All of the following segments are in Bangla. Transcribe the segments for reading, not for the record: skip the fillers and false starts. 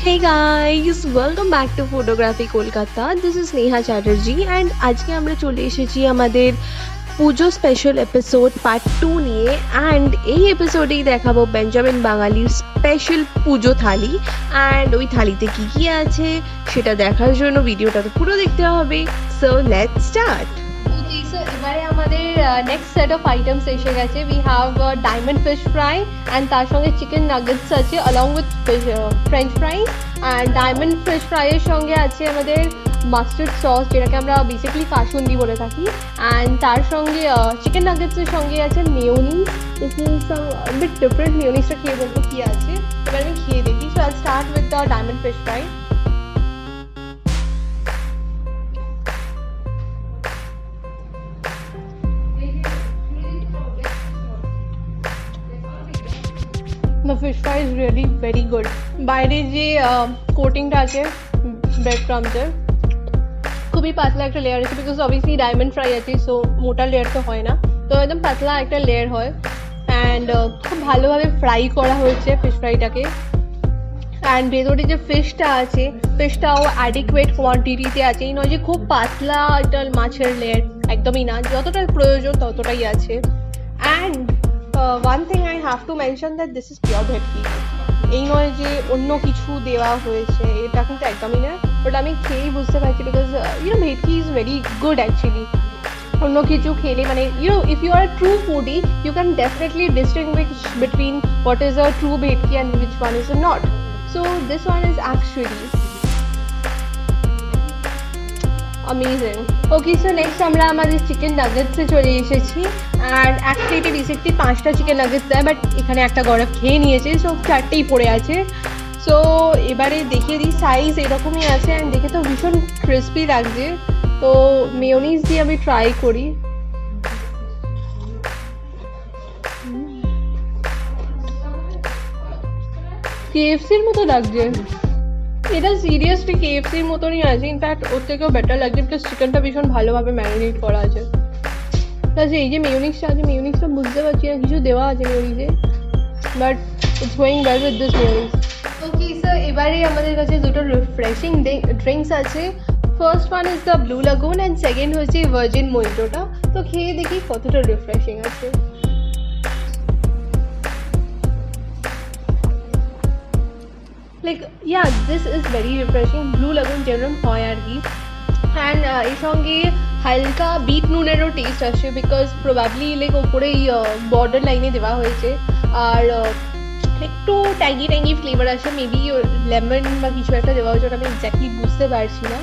Hey guys, welcome back to Photography Kolkata. This is Neha Chatterjee and আজকে আমরা চলে এসেছি আমাদের পুজো স্পেশাল এপিসোড পার্ট 2 নিয়ে অ্যান্ড এই এপিসোডেই দেখাবো বেঞ্জামিন বাঙালির স্পেশাল পুজো থালি অ্যান্ড ওই থালিতে কি কি আছে সেটা দেখার জন্য ভিডিওটা তো পুরো দেখতে হবে। So let's start. Okay, so এবারে আমাদের নেক্সট সেট অফ আইটেমস এসে গেছে। We have diamond fish fry and তার সঙ্গে চিকেন নাগেটস আছে along with french fries and diamond fish ফ্রাইয়ের সঙ্গে আছে আমাদের মাস্টার্ড সস, যেটাকে আমরা বেসিক্যালি কাসুন্দি বলে থাকি, অ্যান্ড তার সঙ্গে চিকেন নাগেটসের সঙ্গে আছে mayonnaise. This is some bit different. মেয়োনিজটা খেয়ে বলবো কী আছে, এবার আমি খেয়ে দেখি। So I start with the diamond fish fry. The fish fry is really very good. বাইরে যে কোটিংটা আছে ব্রেড ক্রামসের, খুবই পাতলা একটা লেয়ার আছে, বিকজ অবভিয়াসলি ডায়মন্ড ফ্রাই আছে, সো মোটা লেয়ার তো হয় না, তো একদম পাতলা একটা লেয়ার হয়। অ্যান্ড খুব ভালোভাবে ফ্রাই করা হয়েছে ফিশ ফ্রাইটাকে। অ্যান্ড ভেতরে যে ফিশটা আছে, ফিশটাও অ্যাডিকুয়েট কোয়ান্টিটিতে আছে, এই নয় যে খুব পাতলা একটা মাছের লেয়ার, একদমই না, যতটা প্রয়োজন ততটাই আছে। And one thing I have to mention that this is pure ভেটকি, এই নয় যে অন্য কিছু দেওয়া হয়েছে, এটা কিন্তু একদমই না। বাট আমি খেয়েই বুঝতে পারছি, বিকজ ভেটকি ইজ ভেরি গুড অ্যাকচুয়ালি। অন্য কিছু খেলে মানে if you are a true foodie you can definitely distinguish between what is a true ভেটকি and which one is not. So this one is actually amazing. Okay, so next আমরা আমাদের চিকেন নাগেটসে চলে এসেছি। অ্যান্ড এক প্লেটে রিসেন্টলি 5টা চিকেন নাগেটস দেয়, বাট এখানে একটা গরম খেয়ে নিয়েছে, সো 4টেই পড়ে আছে। সো এবারে দেখিয়ে দিই, সাইজ এরকমই আছে অ্যান্ড দেখে তো ভীষণ ক্রিস্পি লাগছে। তো মেয়োনিজ দিয়ে আমি ট্রাই করি। কেএফসির মতো লাগছে এটা, সিরিয়াসলি কেএফসির মতনই আছে, ইনফ্যাক্ট ওর থেকেও বেটার লাগছে, বিকজ চিকেনটা ভীষণ ভালোভাবে ম্যারিনেট করা আছে। প্লাস এই যে মেয়োনিজটা আছে, মেয়োনিজটা বুঝতে পারছি না কিছু দেওয়া আছে মেয়োনিজে, but it's going well with this mayonnaise. Okay, so এবারে আমাদের কাছে দুটো রিফ্রেশিং ড্রিঙ্কস আছে। First one is the blue lagoon and second হচ্ছে ভার্জিন মোজিটোটা। তো খেয়ে দেখি কতটা রিফ্রেশিং আছে। This is very refreshing. Blue lagoon যেরকম হয় আর কি, অ্যান্ড এর সঙ্গে হালকা বিট নুনেরও টেস্ট আসে, বিকজ প্রবাবলি ওপরে বর্ডার লাইনে দেওয়া হয়েছে। আর একটু ট্যাঙ্গি ট্যাঙ্গি ফ্লেভার আসে, মেবি লেমন বা কিছু একটা দেওয়া হয়েছে, ওটা আমি এক্স্যাক্টলি বুঝতে পারছি না,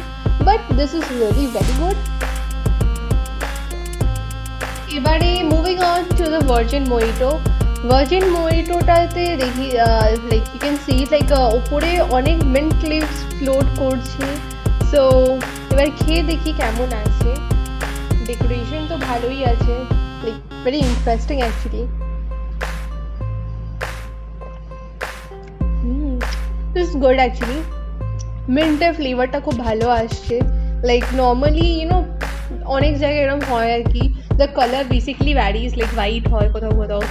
but this is really very good. এবারে moving on to the virgin mojito. Virgin মোজিটোটাতে দেখি লাইক ইউ ক্যান সি ওপরে অনেক মিন্ট লিভস ফ্লোট করছে। সো এবার খেয়ে দেখি কেমন আছে। ডেকোরেশন তো ভালোই আছে, like very interesting actually. This good actually. মিন্টের ফ্লেভারটা খুব ভালো আসছে। লাইক নর্মালি অনেক জায়গায় এরকম হয় আর কি, the colour basically varies, like white হয় কোথাও কোথাও,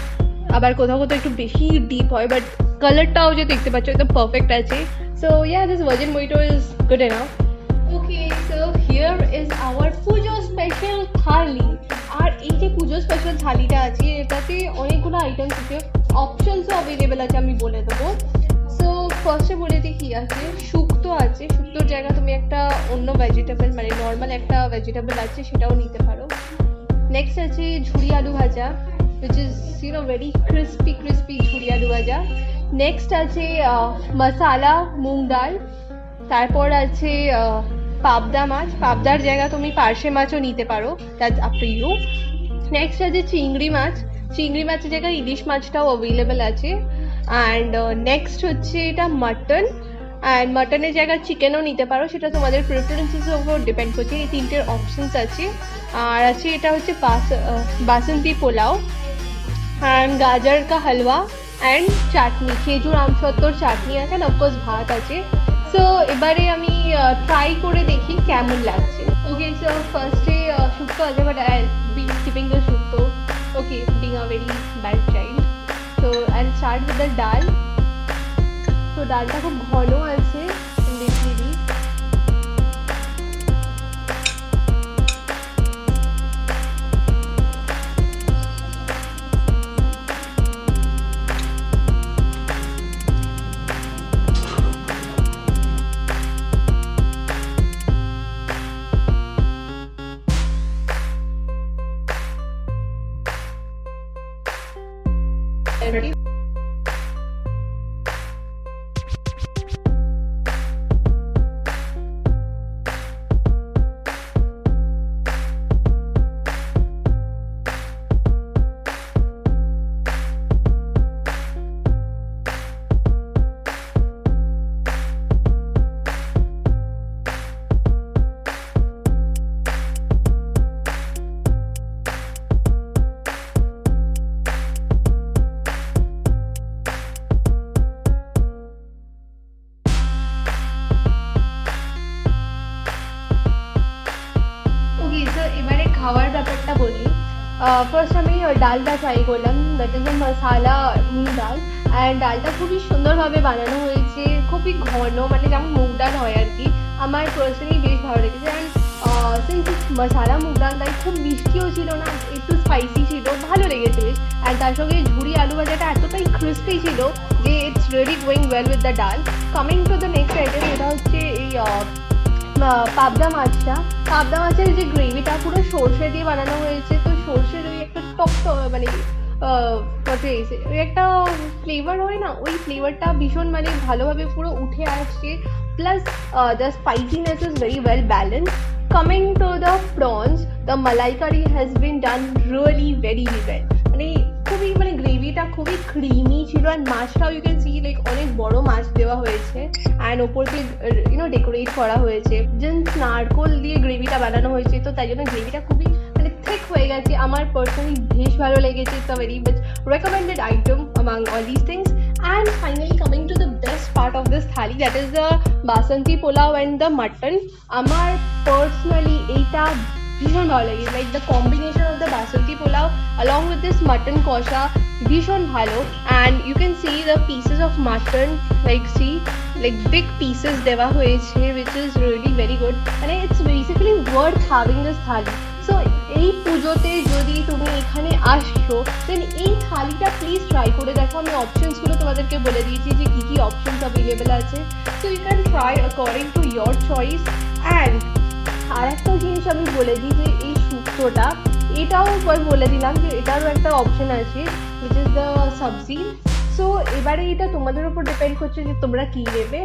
আবার কোথাও কোথাও একটু বেশি ডিপ হয়, বাট কালারটাও যে দেখতে পাচ্ছ একদম পারফেক্ট আছে। So this virgin mojito is good enough. Okay, so here is our Puja special thali. আর এই যে পুজো স্পেশাল থালিটা আছে, এটাতে অনেকগুলো আইটেমস আছে, অপশনসও অ্যাভেলেবেল আছে, আমি বলে দেবো। সো ফার্স্টে বলে দিই কী আছে। শুক্তো আছে, শুক্তোর জায়গা তুমি একটা অন্য ভেজিটেবল মানে নর্মাল একটা ভেজিটেবল আছে সেটাও নিতে পারো। নেক্সট আছে ঝুড়ি আলু ভাজা, which is very crispy ঝুড়ি আলু ভাজা। নেক্সট আছে মশালা মুগ ডাল। তারপর আছে পাবদা মাছ, পাবদার জায়গা তুমি পার্শে মাছও নিতে পারো, that's up to you. Next আছে চিংড়ি মাছ, চিংড়ি মাছের জায়গায় ইলিশ মাছটাও অ্যাভেলেবেল আছে। অ্যান্ড নেক্সট হচ্ছে এটা মাটন, অ্যান্ড মাটনের জায়গায় চিকেনও নিতে পারো, সেটা তোমাদের প্রেফারেন্সেসের উপর ডিপেন্ড করছে। এই তিনটের অপশানস আছে। আর আছে এটা হচ্ছে বাসন্তী পোলাও অ্যান্ড গাজর কা হালুয়া অ্যান্ড চাটনি, খেজুর আমসত্ত্বর চাটনি আছে, অ্যান্ড অফকোর্স ভাত আছে। সো এবারে আমি ট্রাই করে দেখি কেমন লাগছে। ওকে, সো ফার্স্টে শুক্তো আছে, but I be skipping the shukto, okay, being a very bad child. So I'll start with the dal. তো ডালটা খুব ঘন আছে লিকুইডি। ওকে, তো এবারে খাওয়ার ব্যাপারটা বলি। ফার্স্ট আমি ডালটা ট্রাই করলাম, দ্যাট ইজ এ মশালা মুগ ডাল। অ্যান্ড ডালটা খুবই সুন্দরভাবে বানানো হয়েছে, খুবই ঘন, মানে যেমন মুগ ডাল হয় আর কি। আমার পার্সোনালি বেশ ভালো লেগেছে। অ্যান্ড সিন্স মশালা মুগ ডাল তাই খুব মিষ্টিও ছিল না, একটু স্পাইসি ছিল, ভালো লেগেছে বেশ। অ্যান্ড তার সঙ্গে ঝুড়ি আলু ভাজাটা এতটাই ক্রিস্পি ছিল যে it's really going well with the dal. Coming to the next item, এটা হচ্ছে এই পাবদা মাছটা। পাবদা মাছের যে গ্রেভিটা পুরো সর্ষে দিয়ে বানানো হয়েছে, তো সর্ষের ওই একটা টক মানে ওই একটা ফ্লেভার হয় না, ওই ফ্লেভারটা ভীষণ মানে ভালোভাবে পুরো উঠে আসছে। Plus the spiciness is very well balance. Coming to the prawns, the malai curry has been done really very well. মানে খুবই মানে গ্রেভিটা খুবই ক্রিমি ছিল। অ্যান্ড মাছটাও ইউ ক্যান সি লাইক অনেক বড় মাছ দেওয়া হয়েছে। অ্যান্ড ওপর দিয়ে ডেকোরেট করা হয়েছে, যেন নারকোল দিয়ে গ্রেভিটা বানানো হয়েছে, তো তাই জন্য গ্রেভিটা খুবই মানে থিক হয়ে গেছে। আমার পার্সোনালি বেশ ভালো লেগেছে। It's a very best recommended item among all these things. And finally coming to the best part of this thali, that is the basanti pulao and the mutton. আমার পার্সোনালি এইটা ভীষণ ভালো লাগে, like the combination of the basanti polao along with this mutton kosha ভীষণ ভালো। And you can see the pieces of mutton, like see like big pieces দেওয়া হয়েছে, which is really very good and it's basically worth having this thali. So এই পুজোতে যদি তুমি এখানে আসছো দেন এই থালিটা প্লিজ ট্রাই করে দেখো। আমি অপশনসগুলো তোমাদেরকে বলে দিয়েছি যে কী কী অপশনস অ্যাভেলেবেল আছে, so you can try according to your choice. And আর একটা জিনিস আমি বলে দিই যে এই শুক্তোটা, এটাও বলে দিলাম যে এটারও একটা অপশন আছে, উইচ ইজ দ্য সবজি। সো এবারে এটা তোমাদের উপর ডিপেন্ড করছে যে তোমরা কী নেবে,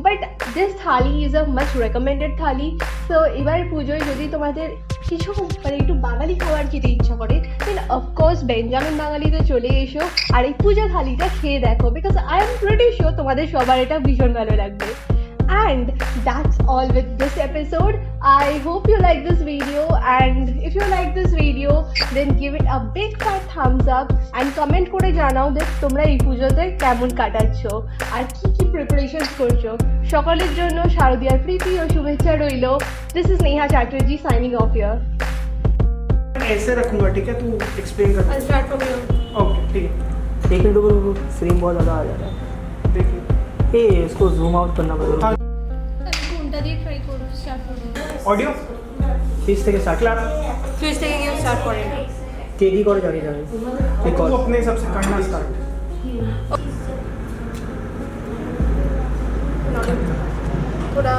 but this thali is a much recommended thali. So এবার পুজোয় যদি তোমাদের কিছু মানে একটু বাঙালি খাবার খেতে ইচ্ছা করে দেন অফকোর্স বেঞ্জামিন বাঙালিতে চলে এসো আর এই পুজো থালিটা খেয়ে দেখো, because I am pretty sure তোমাদের সবার এটা ভীষণ ভালো লাগবে। And that's all with this episode. I hope you like this video, and if you like this video then give it a big fat thumbs up and comment করে জানাও যে তোমরা এই পুজোতে কেমন কাটাচ্ছো আর কি কি প্রিপারেশনস করছো। সকলের জন্য শারদীয়ার প্রীতি ও শুভেচ্ছা রইল। This is Neha Chatterjee signing off here. ऐसे रखूंगा, ठीक है? तू एक्सप्लेन कर। I'll start from here. Okay, ठीक है। एक मिनट रुको, फ्रेम बहुत ज़्यादा आ जा रहा है। देखिए, ए इसको जूम आउट करना पड़ेगा। কোনটা দিয়ে ট্রাই করব, স্টার্ট করব? ऑडियो ফিস থেকে স্টার্ট क्लैप। ফেস থেকে কেউ স্টার্ট করে না, কে কি করে জানি জানি ঠিক तू আছে अपने हिसाब से करना स्टार्ट। थोड़ा